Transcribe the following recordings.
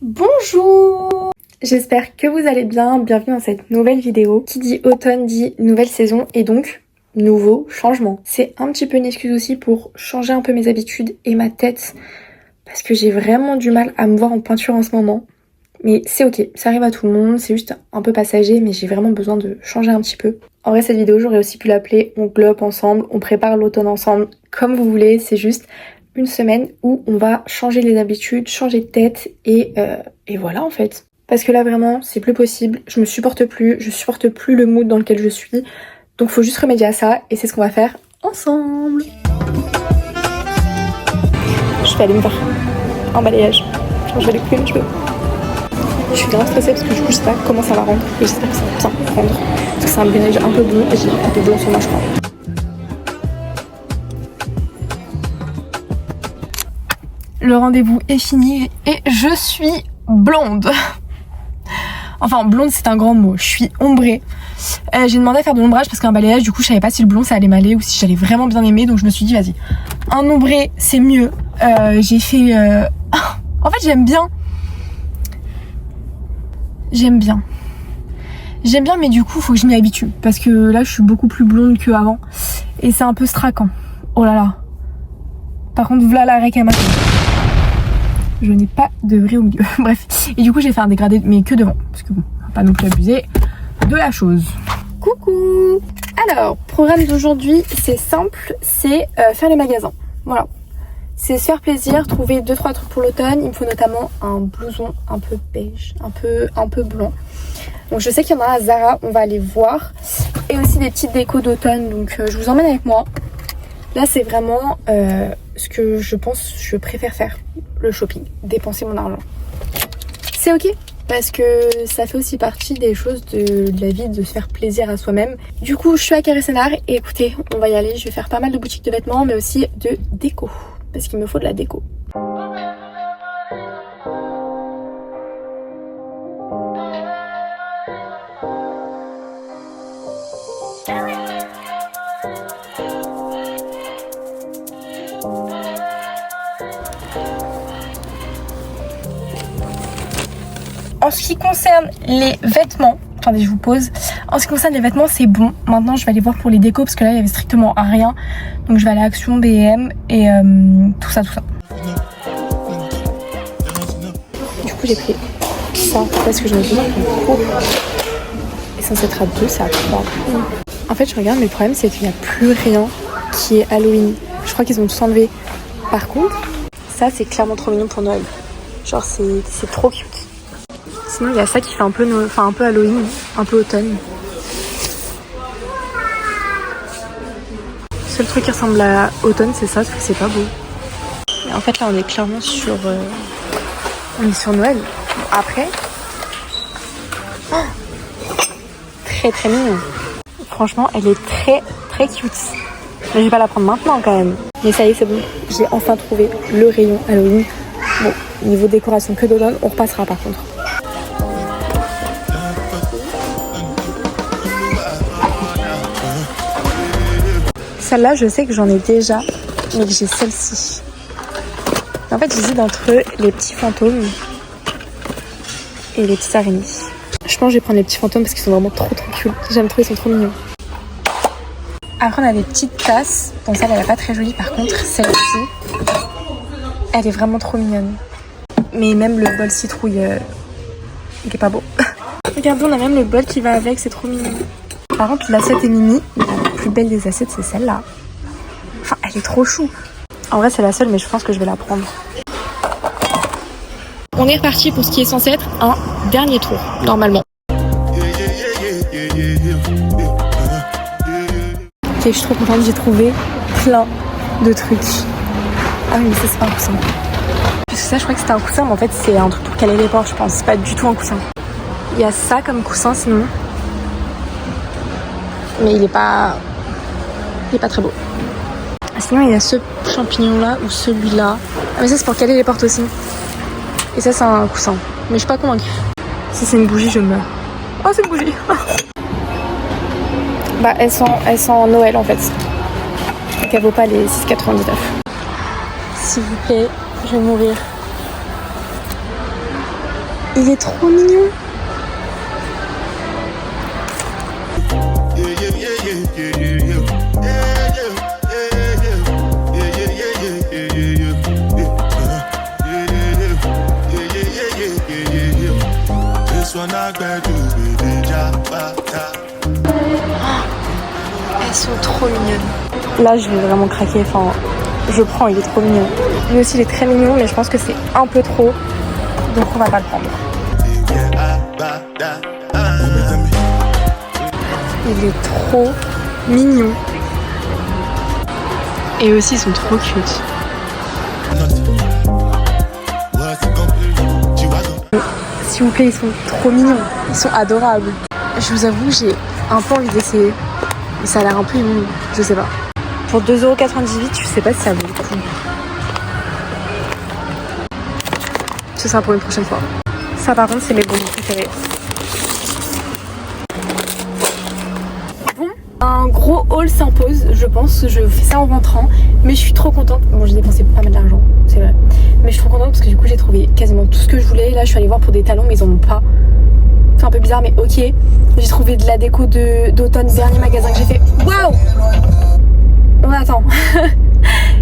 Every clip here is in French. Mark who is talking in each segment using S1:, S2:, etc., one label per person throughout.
S1: Bonjour! J'espère que vous allez bien, bienvenue dans cette nouvelle vidéo. Qui dit automne dit nouvelle saison et donc nouveau changement. C'est un petit peu une excuse aussi pour changer un peu mes habitudes et ma tête parce que j'ai vraiment du mal à me voir en peinture en ce moment. Mais c'est ok, ça arrive à tout le monde, c'est juste un peu passager mais j'ai vraiment besoin de changer un petit peu. En vrai cette vidéo j'aurais aussi pu l'appeler on glow up ensemble, on prépare l'automne ensemble, comme vous voulez, c'est juste une semaine où on va changer les habitudes, changer de tête et voilà en fait. Parce que là vraiment c'est plus possible, je supporte plus le mood dans lequel je suis. Donc faut juste remédier à ça et c'est ce qu'on va faire ensemble. Je vais aller me faire un balayage. Je vais aller couper mes cheveux. Je suis grave stressée parce que du coup je sais pas comment ça va rendre et j'espère que ça va bien rendre. Parce que c'est un balayage un peu blond et j'ai un peu blond sur moi je crois. Le rendez-vous est fini et je suis blonde. Enfin blonde c'est un grand mot, je suis ombrée. J'ai demandé à faire de l'ombrage parce qu'un balayage du coup je savais pas si le blond ça allait m'aller ou si j'allais vraiment bien aimer, donc je me suis dit vas-y, un ombré c'est mieux. J'ai fait... En fait j'aime bien mais du coup faut que je m'y habitue parce que là je suis beaucoup plus blonde qu'avant et c'est un peu straquant. Oh là là. Par contre voilà la réclamation. Je n'ai pas de vrai au milieu. Bref. Et du coup, j'ai fait un dégradé, mais que devant. Parce que bon, on va pas non plus abuser de la chose. Coucou! Alors, programme d'aujourd'hui, c'est simple, c'est faire les magasins. Voilà. C'est se faire plaisir, trouver 2-3 trucs pour l'automne. Il me faut notamment un blouson un peu beige, un peu blanc. Donc je sais qu'il y en a à Zara, on va aller voir. Et aussi des petites décos d'automne, donc je vous emmène avec moi. Là, c'est vraiment ce que je pense je préfère faire, le shopping, dépenser mon argent. C'est ok, parce que ça fait aussi partie des choses de la vie, de se faire plaisir à soi-même. Du coup, je suis à Carré Sénart et écoutez, on va y aller. Je vais faire pas mal de boutiques de vêtements, mais aussi de déco, parce qu'il me faut de la déco. En ce qui concerne les vêtements, attendez je vous pose. En ce qui concerne les vêtements c'est bon. Maintenant je vais aller voir pour les décos parce que là il y avait strictement rien. Donc je vais aller à Action, B&M et tout ça. Du coup j'ai pris ça parce que j'en ai besoin pour et sans être à 2 c'est à 3. En fait je regarde mais le problème c'est qu'il n'y a plus rien qui est Halloween. Je crois qu'ils ont tout enlevé. Par contre ça c'est clairement trop mignon pour Noël. Genre c'est trop cute. Sinon il y a ça qui fait un peu Halloween, un peu automne. Le seul truc qui ressemble à automne c'est ça, parce que c'est pas beau. Et en fait là on est clairement sur Noël. Après, très très mignon. Franchement elle est très très cute. Mais je vais pas la prendre maintenant quand même. Mais ça y est c'est bon, j'ai enfin trouvé le rayon Halloween. Bon, niveau décoration que d'automne, on repassera par contre. Celle-là, je sais que j'en ai déjà, mais que j'ai celle-ci. En fait, j'hésite entre les petits fantômes et les petites araignées. Je pense que je vais prendre les petits fantômes parce qu'ils sont vraiment trop cute. J'aime trop, ils sont trop mignons. Après, on a les petites tasses. Bon, celle-là, elle est pas très jolie. Par contre, celle-ci, elle est vraiment trop mignonne. Mais même le bol citrouille, il est pas beau. Regardez, on a même le bol qui va avec, c'est trop mignon. Par contre, l'assiette est mini. La plus belle des assiettes, c'est celle-là. Enfin, elle est trop chou. En vrai, c'est la seule, mais je pense que je vais la prendre. On est reparti pour ce qui est censé être un dernier tour, normalement. Ok, je suis trop contente, j'ai trouvé plein de trucs. Ah oui, mais ça, c'est pas un coussin. Parce que ça, je crois que c'était un coussin, mais en fait, c'est un truc pour caler les portes, je pense. C'est pas du tout un coussin. Il y a ça comme coussin, sinon. Mais il est pas très beau. Sinon il y a ce champignon là ou celui-là. Ah mais ça c'est pour caler les portes aussi. Et ça c'est un coussin. Mais je suis pas convaincue. Si c'est une bougie je meurs. Oh c'est une bougie. Bah elle sent Noël en fait. Donc elle vaut pas les 6,99. S'il vous plaît, je vais mourir. Il est trop mignon. Elles sont trop mignonnes. Là, je vais vraiment craquer. Enfin, je prends, il est trop mignon. Lui aussi, il est très mignon, mais je pense que c'est un peu trop. Donc, on va pas le prendre. Il est trop mignon. Et aussi, ils sont trop cute. S'il vous plaît, ils sont trop mignons. Ils sont adorables. Je vous avoue, j'ai un peu envie d'essayer. Mais ça a l'air un peu immonde. Je sais pas. Pour 2,98 €, je sais pas si ça vaut le coup. Ce sera pour une prochaine fois. Ça, par contre, c'est mes bonbons préférés. Bon, un gros haul s'impose, je pense. Je fais ça en rentrant. Mais je suis trop contente. Bon, j'ai dépensé pas mal d'argent, c'est vrai. Mais je suis trop contente parce que du coup, j'ai trouvé quasiment tout ce que je voulais. Là, je suis allée voir pour des talons, mais ils en ont pas. C'est un peu bizarre, mais ok. J'ai trouvé de la déco d'automne, dernier magasin que j'ai fait. Waouh! On attend.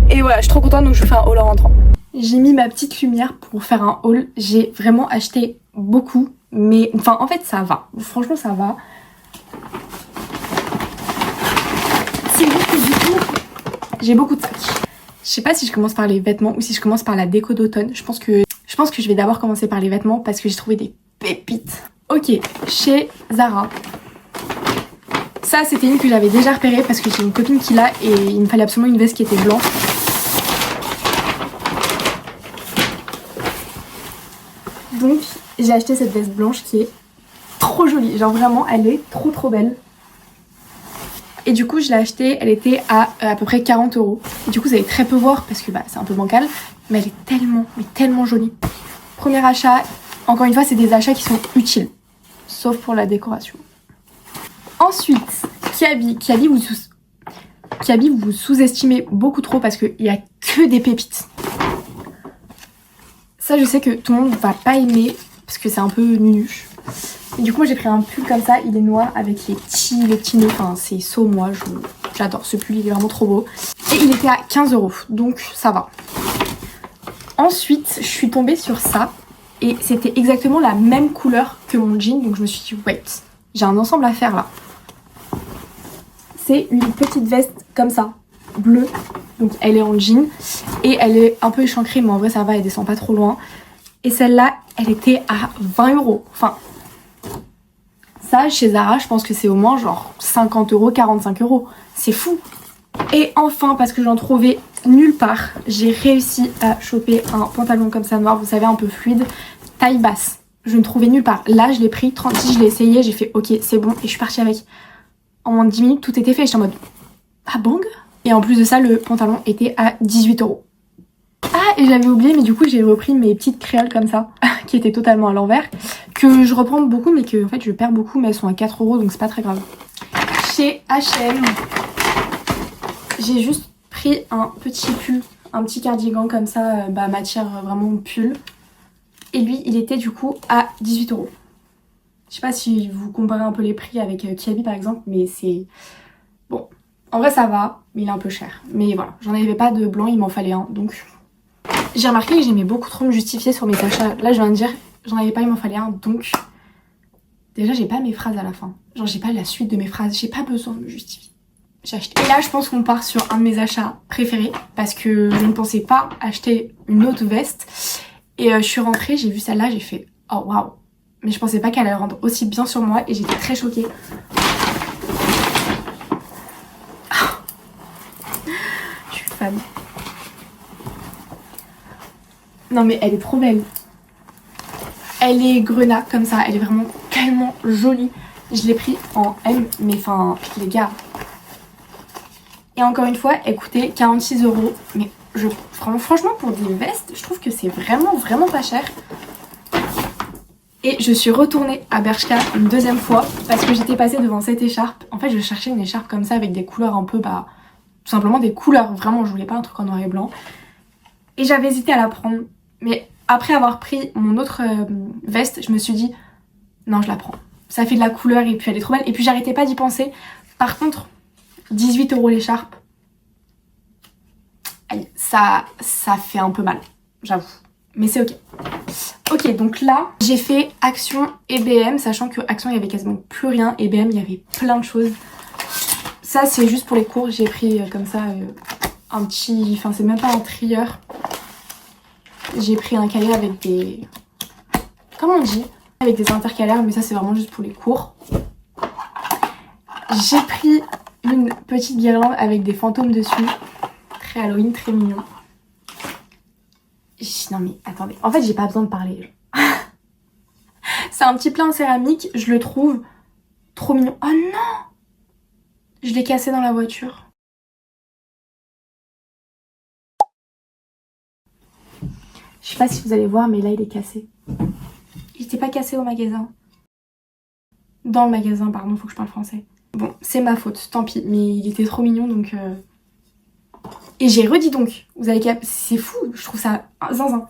S1: Et voilà, je suis trop contente, donc je fais un haul en rentrant. J'ai mis ma petite lumière pour faire un haul. J'ai vraiment acheté beaucoup, mais enfin, en fait, ça va. Franchement, ça va. C'est juste que du coup, j'ai beaucoup de sacs. Je sais pas si je commence par les vêtements ou si je commence par la déco d'automne. Je pense que je vais d'abord commencer par les vêtements parce que j'ai trouvé des pépites. Ok, chez Zara. Ça, c'était une que j'avais déjà repérée parce que j'ai une copine qui l'a et il me fallait absolument une veste qui était blanche. Donc, j'ai acheté cette veste blanche qui est trop jolie. Genre vraiment, elle est trop belle. Et du coup, je l'ai achetée, elle était à peu près 40 €. Et du coup, vous allez très peu voir parce que bah, c'est un peu bancal. Mais elle est tellement jolie. Premier achat. Encore une fois, c'est des achats qui sont utiles. Sauf pour la décoration. Ensuite, Kiabi. Kiabi, vous sous-estimez beaucoup trop parce qu'il n'y a que des pépites. Ça, je sais que tout le monde va pas aimer parce que c'est un peu nunuche. Et du coup, moi, j'ai pris un pull comme ça. Il est noir avec les petits nœuds. Enfin, c'est so moi. J'adore ce pull. Il est vraiment trop beau. Et il était à 15 €. Donc, ça va. Ensuite, je suis tombée sur ça. Et c'était exactement la même couleur que mon jean. Donc, je me suis dit, wait, j'ai un ensemble à faire là. C'est une petite veste comme ça, bleue. Donc elle est en jean et elle est un peu échancrée, mais en vrai ça va, elle descend pas trop loin. Et celle-là, elle était à 20 €. Enfin, ça chez Zara, je pense que c'est au moins genre 50 €, 45 €. C'est fou. Et enfin, parce que j'en trouvais nulle part, j'ai réussi à choper un pantalon comme ça noir, vous savez, un peu fluide, taille basse. Je ne trouvais nulle part. Là, je l'ai pris, 36, je l'ai essayé, j'ai fait ok, c'est bon, et je suis partie avec. En moins de 10 minutes, tout était fait. J'étais en mode ah bang. Et en plus de ça, le pantalon était à 18 €. Ah, et j'avais oublié, mais du coup, j'ai repris mes petites créoles comme ça, qui étaient totalement à l'envers, que je reprends beaucoup, mais que en fait, je perds beaucoup, mais elles sont à 4 €, donc c'est pas très grave. Chez H&M, j'ai juste pris un petit pull, un petit cardigan comme ça, matière vraiment pull. Et lui, il était du coup à 18 €. Je sais pas si vous comparez un peu les prix avec Kiabi par exemple, mais c'est... Bon, en vrai ça va, mais il est un peu cher. Mais voilà, j'en avais pas de blanc, il m'en fallait un, donc... J'ai remarqué que j'aimais beaucoup trop me justifier sur mes achats. Là, je viens de dire, j'en avais pas, il m'en fallait un, donc... Déjà, j'ai pas mes phrases à la fin. Genre, j'ai pas la suite de mes phrases, j'ai pas besoin de me justifier. J'ai acheté. Et là, je pense qu'on part sur un de mes achats préférés, parce que je ne pensais pas acheter une autre veste. Et je suis rentrée, j'ai vu celle-là, j'ai fait oh waouh. Mais je pensais pas qu'elle allait rendre aussi bien sur moi et j'étais très choquée. Je suis fan. Non mais elle est trop belle. Elle est grenat comme ça, elle est vraiment tellement jolie. Je l'ai pris en M, mais enfin les gars. Et encore une fois, elle coûtait 46 €. Mais franchement pour des vestes, je trouve que c'est vraiment pas cher. Et je suis retournée à Bershka une deuxième fois parce que j'étais passée devant cette écharpe. En fait, je cherchais une écharpe comme ça avec des couleurs un peu, tout simplement des couleurs. Vraiment, je voulais pas un truc en noir et blanc. Et j'avais hésité à la prendre. Mais Après avoir pris mon autre veste, je me suis dit non, je la prends. Ça fait de la couleur et puis elle est trop belle. Et puis j'arrêtais pas d'y penser. Par contre, 18 € l'écharpe. Ça fait un peu mal, j'avoue. Mais c'est ok. Ok, donc là, j'ai fait Action et BM, sachant que Action, il y avait quasiment plus rien. Et BM, il y avait plein de choses. Ça, c'est juste pour les cours. J'ai pris comme ça un petit... Enfin, c'est même pas un trieur. J'ai pris un cahier avec des... Comment on dit? Avec des intercalaires, mais ça, c'est vraiment juste pour les cours. J'ai pris une petite guirlande avec des fantômes dessus. Très Halloween, très mignon. Non mais attendez, en fait j'ai pas besoin de parler. C'est un petit plat en céramique, je le trouve trop mignon. Oh non! Je l'ai cassé dans la voiture. Je sais pas si vous allez voir, mais là il est cassé. Il était pas cassé au magasin. Dans le magasin, pardon, faut que je parle français. Bon, c'est ma faute, tant pis, mais il était trop mignon donc... Et j'ai redit donc, vous avez capté, c'est fou, je trouve ça zinzin.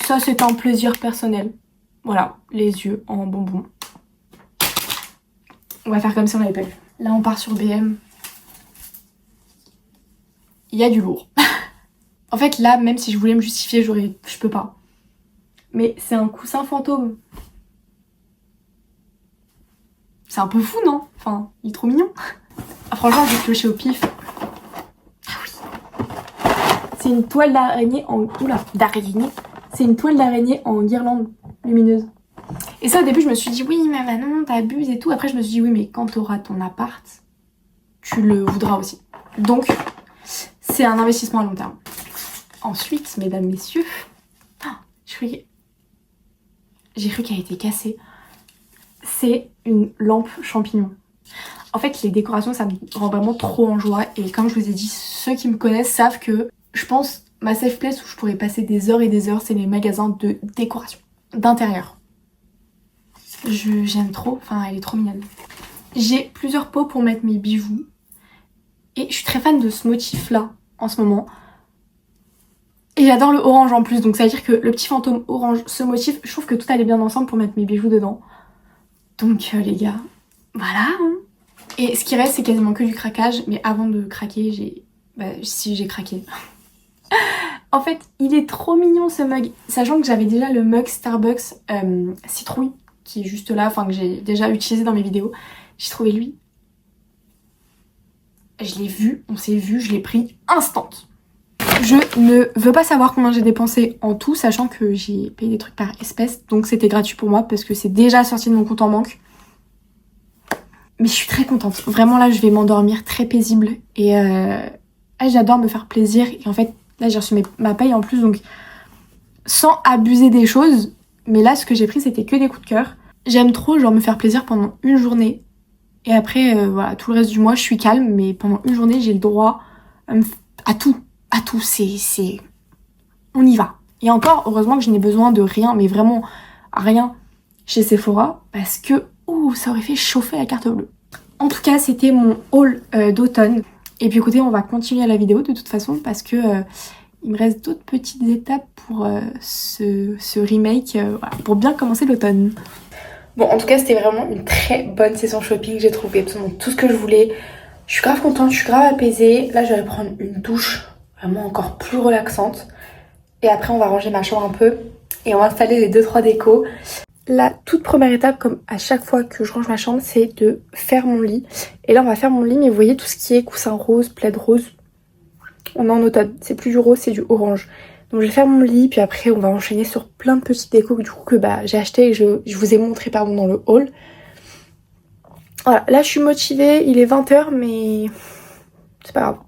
S1: Ça c'est un plaisir personnel. Voilà, les yeux en bonbons. On va faire comme si on n'avait pas vu. Là on part sur BM. Il y a du lourd. En fait là, même si je voulais me justifier, je peux pas. Mais c'est un coussin fantôme. C'est un peu fou, non? Enfin, il est trop mignon. Ah, franchement, j'ai pioché au pif. C'est une toile d'araignée en... Oula, d'araignée. C'est une toile d'araignée en guirlande lumineuse. Et ça, au début, je me suis dit, oui, mais Manon, t'abuses et tout. Après, je me suis dit, oui, mais quand t'auras ton appart, tu le voudras aussi. Donc, c'est un investissement à long terme. Ensuite, mesdames, messieurs... Ah, j'ai cru qu'elle était cassée. C'est une lampe champignon. En fait, les décorations, ça me rend vraiment trop en joie. Et comme je vous ai dit, ceux qui me connaissent savent que... Je pense, ma safe place où je pourrais passer des heures et des heures, c'est les magasins de décoration, d'intérieur. J'aime trop, enfin elle est trop mignonne. J'ai plusieurs pots pour mettre mes bijoux. Et je suis très fan de ce motif là, en ce moment. Et j'adore le orange en plus, donc ça veut dire que le petit fantôme orange, ce motif, je trouve que tout allait bien ensemble pour mettre mes bijoux dedans. Donc les gars, voilà. Et ce qui reste, c'est quasiment que du craquage. Mais avant de craquer, j'ai craqué. En fait, il est trop mignon ce mug. Sachant que j'avais déjà le mug Starbucks citrouille qui est juste là, enfin que j'ai déjà utilisé dans mes vidéos. J'ai trouvé lui. Je l'ai vu, on s'est vu, je l'ai pris instant. Je ne veux pas savoir combien j'ai dépensé en tout, sachant que j'ai payé des trucs par espèce. Donc c'était gratuit pour moi parce que c'est déjà sorti de mon compte en banque. Mais je suis très contente. Vraiment là, je vais m'endormir très paisible. Et j'adore me faire plaisir. Et en fait, là j'ai reçu ma paye en plus, donc sans abuser des choses. Mais là, ce que j'ai pris, c'était que des coups de cœur. J'aime trop genre me faire plaisir pendant une journée. Et après, voilà, tout le reste du mois, je suis calme. Mais pendant une journée, j'ai le droit à tout. À tout, c'est... On y va. Et encore, heureusement que je n'ai besoin de rien, mais vraiment rien chez Sephora. Parce que, ça aurait fait chauffer la carte bleue. En tout cas, c'était mon haul d'automne. Et puis écoutez, on va continuer la vidéo de toute façon parce que il me reste d'autres petites étapes pour ce remake, voilà, pour bien commencer l'automne. Bon, en tout cas, c'était vraiment une très bonne session shopping. J'ai trouvé absolument tout ce que je voulais. Je suis grave contente, je suis grave apaisée. Là, je vais prendre une douche vraiment encore plus relaxante. Et après, on va ranger ma chambre un peu et on va installer les 2-3 décos. La toute première étape, comme à chaque fois que je range ma chambre, c'est de faire mon lit. Et là, on va faire mon lit, mais vous voyez tout ce qui est coussin rose, plaid rose. On est en automne, c'est plus du rose, c'est du orange. Donc je vais faire mon lit, puis après on va enchaîner sur plein de petites décos du coup que j'ai acheté et je vous ai montré pardon dans le haul. Voilà, là je suis motivée, il est 20 h mais c'est pas grave.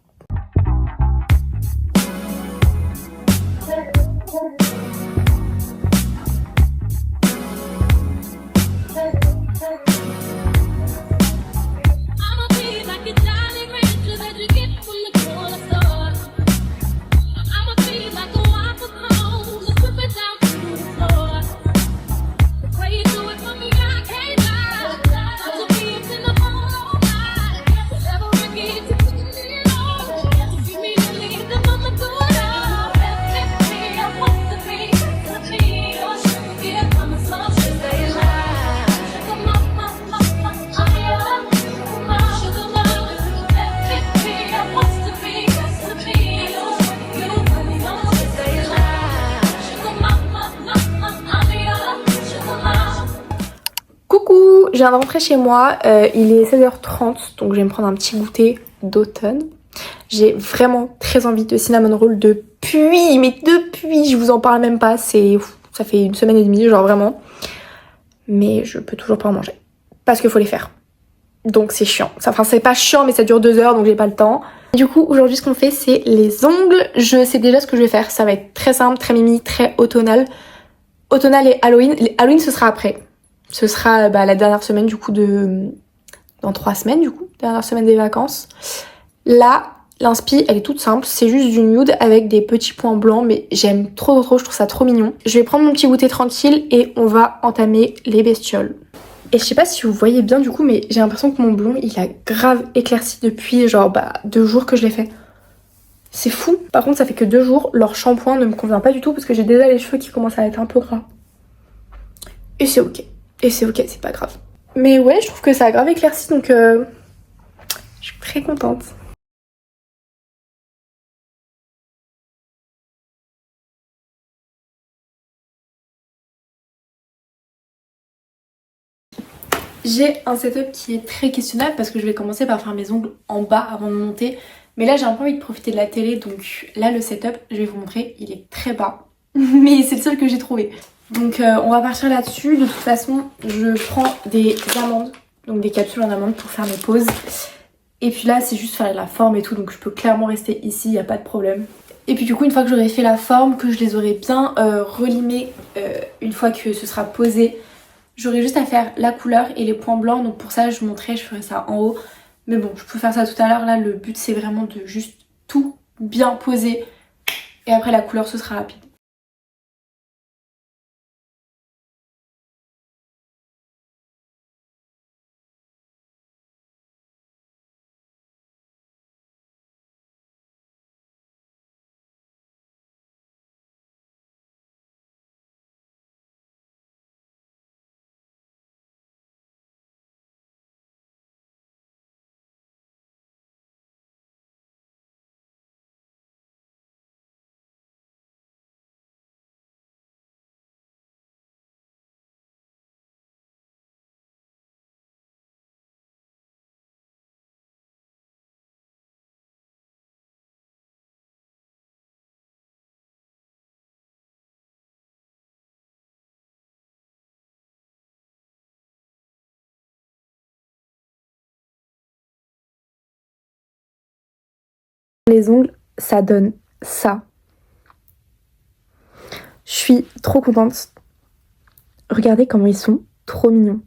S1: je viens de rentrer chez moi, il est 16h30, donc je vais me prendre un petit goûter d'automne. J'ai vraiment très envie de cinnamon roll depuis, je vous en parle même pas, ça fait une semaine et demie, genre vraiment. Mais je peux toujours pas en manger, parce qu'il faut les faire. Donc c'est chiant, enfin c'est pas chiant mais ça dure 2 heures donc j'ai pas le temps. Du coup aujourd'hui ce qu'on fait c'est les ongles, je sais déjà ce que je vais faire, ça va être très simple, très mimi, très automnal. Automnal et Halloween, Halloween ce sera après. Ce sera la dernière semaine du coup dans 3 semaines du coup, dernière semaine des vacances. Là, l'inspi elle est toute simple, c'est juste du nude avec des petits points blancs mais j'aime trop, je trouve ça trop mignon. Je vais prendre mon petit goûter tranquille et on va entamer les bestioles. Et je sais pas si vous voyez bien du coup mais j'ai l'impression que mon blond il a grave éclairci depuis genre 2 jours que je l'ai fait. C'est fou. Par contre ça fait que 2 jours, leur shampoing ne me convient pas du tout parce que j'ai déjà les cheveux qui commencent à être un peu gras. Et c'est ok. C'est pas grave. Mais ouais je trouve que ça a grave éclairci donc je suis très contente. J'ai un setup qui est très questionnable parce que je vais commencer par faire mes ongles en bas avant de monter. Mais là j'ai un peu envie de profiter de la télé donc là le setup je vais vous montrer il est très bas. Mais c'est le seul que j'ai trouvé. Donc on va partir là-dessus. De toute façon je prends des amandes, donc des capsules en amandes pour faire mes pauses. Et puis là c'est juste faire la forme et tout donc je peux clairement rester ici, il n'y a pas de problème. Et puis du coup une fois que j'aurai fait la forme, que je les aurai bien relimées une fois que ce sera posé, j'aurai juste à faire la couleur et les points blancs. Donc pour ça je ferai ça en haut. Mais bon je peux faire ça tout à l'heure. Là le but c'est vraiment de juste tout bien poser. Et après la couleur ce sera rapide. Les ongles ça donne ça. Je suis trop contente. Regardez comment ils sont trop mignons.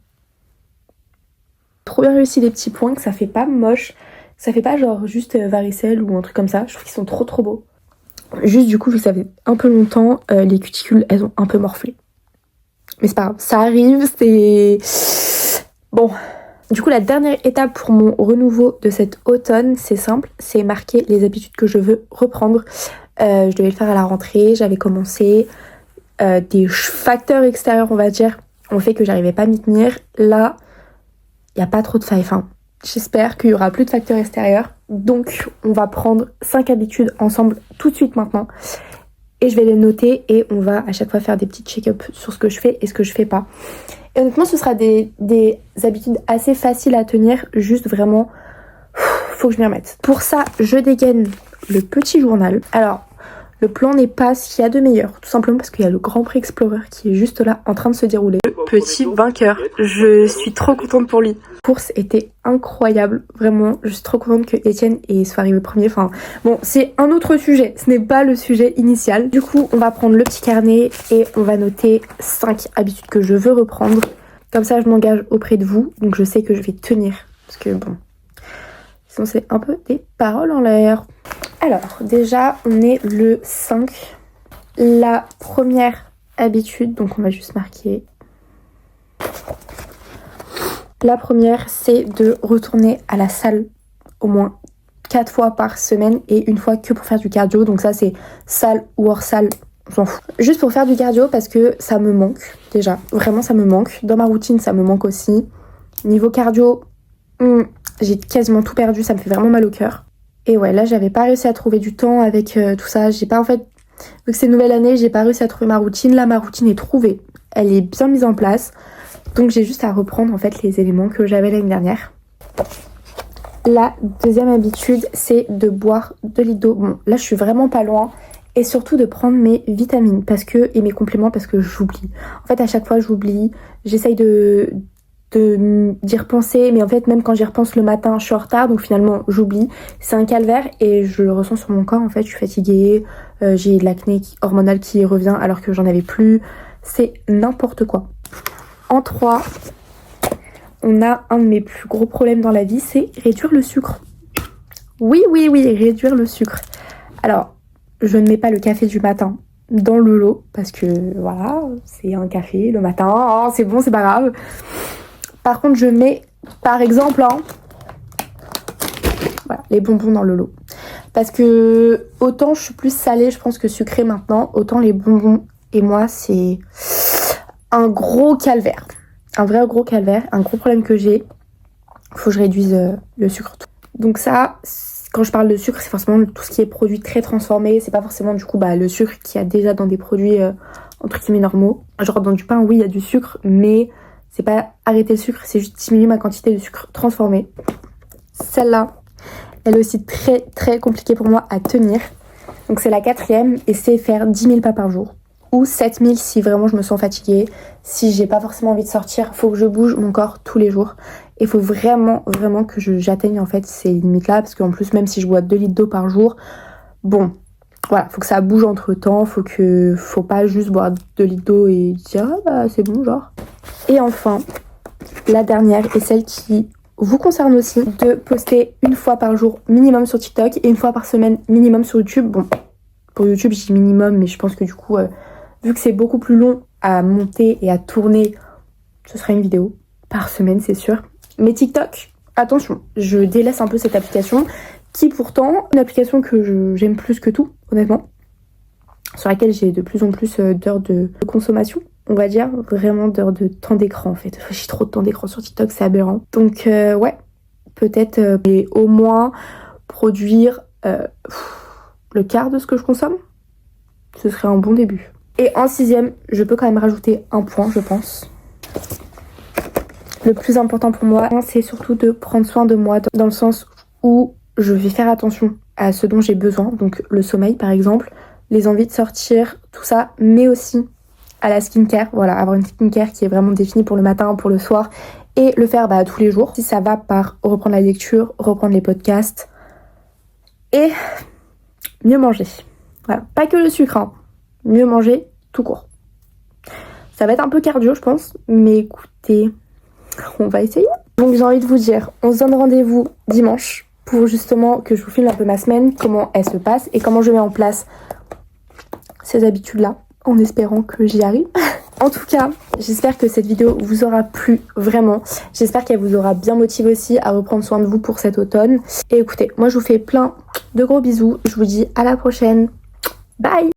S1: Trop bien réussi les petits points, que ça fait pas moche. Ça fait pas genre juste varicelle ou un truc comme ça. Je trouve qu'ils sont trop beaux. Juste du coup vu que ça fait un peu longtemps, les cuticules elles ont un peu morflé. Mais c'est pas grave, ça arrive, c'est... Bon. Du coup la dernière étape pour mon renouveau de cet automne, c'est simple, c'est marquer les habitudes que je veux reprendre. Je devais le faire à la rentrée, j'avais commencé des facteurs extérieurs on va dire, ont fait que j'arrivais pas à m'y tenir. Là, il n'y a pas trop de failles, enfin j'espère qu'il y aura plus de facteurs extérieurs. Donc on va prendre 5 habitudes ensemble tout de suite maintenant. Et je vais les noter et on va à chaque fois faire des petits check-up sur ce que je fais et ce que je fais pas. Et honnêtement ce sera des habitudes assez faciles à tenir, juste vraiment faut que je m'y remette. Pour ça je dégaine le petit journal. Alors le plan n'est pas ce qu'il y a de meilleur, tout simplement parce qu'il y a le Grand Prix Explorer qui est juste là en train de se dérouler. Petit vainqueur, je suis trop contente pour lui. La course était incroyable, vraiment, je suis trop contente que Étienne soit arrivé premier. Enfin bon, c'est un autre sujet, ce n'est pas le sujet initial. Du coup, on va prendre le petit carnet et on va noter 5 habitudes que je veux reprendre. Comme ça, je m'engage auprès de vous, donc je sais que je vais tenir. Parce que bon, sinon c'est un peu des paroles en l'air. Alors, déjà, on est le 5. La première habitude, donc on va juste marquer. La première, c'est de retourner à la salle au moins 4 fois par semaine et une fois que pour faire du cardio. Donc ça, c'est salle ou hors salle, on s'en fout. Juste pour faire du cardio parce que ça me manque déjà. Vraiment, ça me manque. Dans ma routine, ça me manque aussi. Niveau cardio, j'ai quasiment tout perdu. Ça me fait vraiment mal au cœur. Et ouais, là, j'avais pas réussi à trouver du temps avec tout ça. J'ai pas, en fait, vu que c'est nouvelle année, j'ai pas réussi à trouver ma routine. Là, ma routine est trouvée. Elle est bien mise en place. Donc j'ai juste à reprendre en fait les éléments que j'avais l'année dernière. La deuxième habitude, c'est de boire 2 litres d'eau. Bon, là je suis vraiment pas loin. Et surtout de prendre mes vitamines et mes compléments parce que j'oublie. En fait à chaque fois j'oublie, j'essaye d'y repenser, mais en fait même quand j'y repense le matin je suis en retard, donc finalement j'oublie. C'est un calvaire et je le ressens sur mon corps en fait, je suis fatiguée, j'ai de l'acné hormonale qui revient alors que j'en avais plus, c'est n'importe quoi. En 3, on a un de mes plus gros problèmes dans la vie, c'est réduire le sucre. Oui, réduire le sucre. Alors, je ne mets pas le café du matin dans le lot parce que voilà, c'est un café le matin, oh, c'est bon, c'est pas grave. Par contre, je mets, par exemple, voilà, les bonbons dans le lot. Parce que autant je suis plus salée, je pense, que sucrée maintenant, autant les bonbons et moi, c'est un gros calvaire. Un vrai gros calvaire, un gros problème que j'ai. Faut que je réduise le sucre. Donc ça, quand je parle de sucre, c'est forcément tout ce qui est produit très transformé. C'est pas forcément du coup le sucre qu'il y a déjà dans des produits entre guillemets normaux. Genre dans du pain, oui, il y a du sucre, mais c'est pas arrêter le sucre, c'est juste diminuer ma quantité de sucre transformé. Celle-là, elle est aussi très très compliquée pour moi à tenir. Donc c'est la 4e et c'est faire 10 000 pas par jour. Ou 7 000 si vraiment je me sens fatiguée. Si j'ai pas forcément envie de sortir, faut que je bouge mon corps tous les jours. Et faut vraiment que j'atteigne en fait ces limites-là. Parce qu'en plus, même si je bois 2 litres d'eau par jour, bon, voilà, faut que ça bouge entre temps. Faut pas juste boire 2 litres d'eau et dire ah bah c'est bon genre. Et enfin, la dernière est celle qui vous concerne aussi, de poster 1 fois par jour minimum sur TikTok et 1 fois par semaine minimum sur YouTube. Bon, pour YouTube je dis minimum, mais je pense que du coup, vu que c'est beaucoup plus long à monter et à tourner, ce sera une vidéo par semaine c'est sûr. Mais TikTok, attention, je délaisse un peu cette application qui pourtant une application que j'aime plus que tout, honnêtement, sur laquelle j'ai de plus en plus d'heures de consommation, on va dire, vraiment d'heures de temps d'écran en fait. J'ai trop de temps d'écran sur TikTok, c'est aberrant. Donc ouais, peut-être mais au moins produire le quart de ce que je consomme, ce serait un bon début. Et en 6e, je peux quand même rajouter un point, je pense. Le plus important pour moi, c'est surtout de prendre soin de moi, dans le sens où je vais faire attention à ce dont j'ai besoin, donc le sommeil par exemple, les envies de sortir, tout ça, mais aussi à la skincare, voilà, avoir une skincare qui est vraiment définie pour le matin, pour le soir, et le faire tous les jours. Si ça va par reprendre la lecture, reprendre les podcasts, et mieux manger. Voilà, pas que le sucre, hein. Mieux manger tout court. Ça va être un peu cardio je pense, mais écoutez, on va essayer. Donc j'ai envie de vous dire, on se donne rendez-vous dimanche pour justement que je vous filme un peu ma semaine, comment elle se passe et comment je mets en place ces habitudes-là, en espérant que j'y arrive. En tout cas, j'espère que cette vidéo vous aura plu vraiment. J'espère qu'elle vous aura bien motivé aussi à reprendre soin de vous pour cet automne. Et écoutez, moi je vous fais plein de gros bisous. Je vous dis à la prochaine. Bye!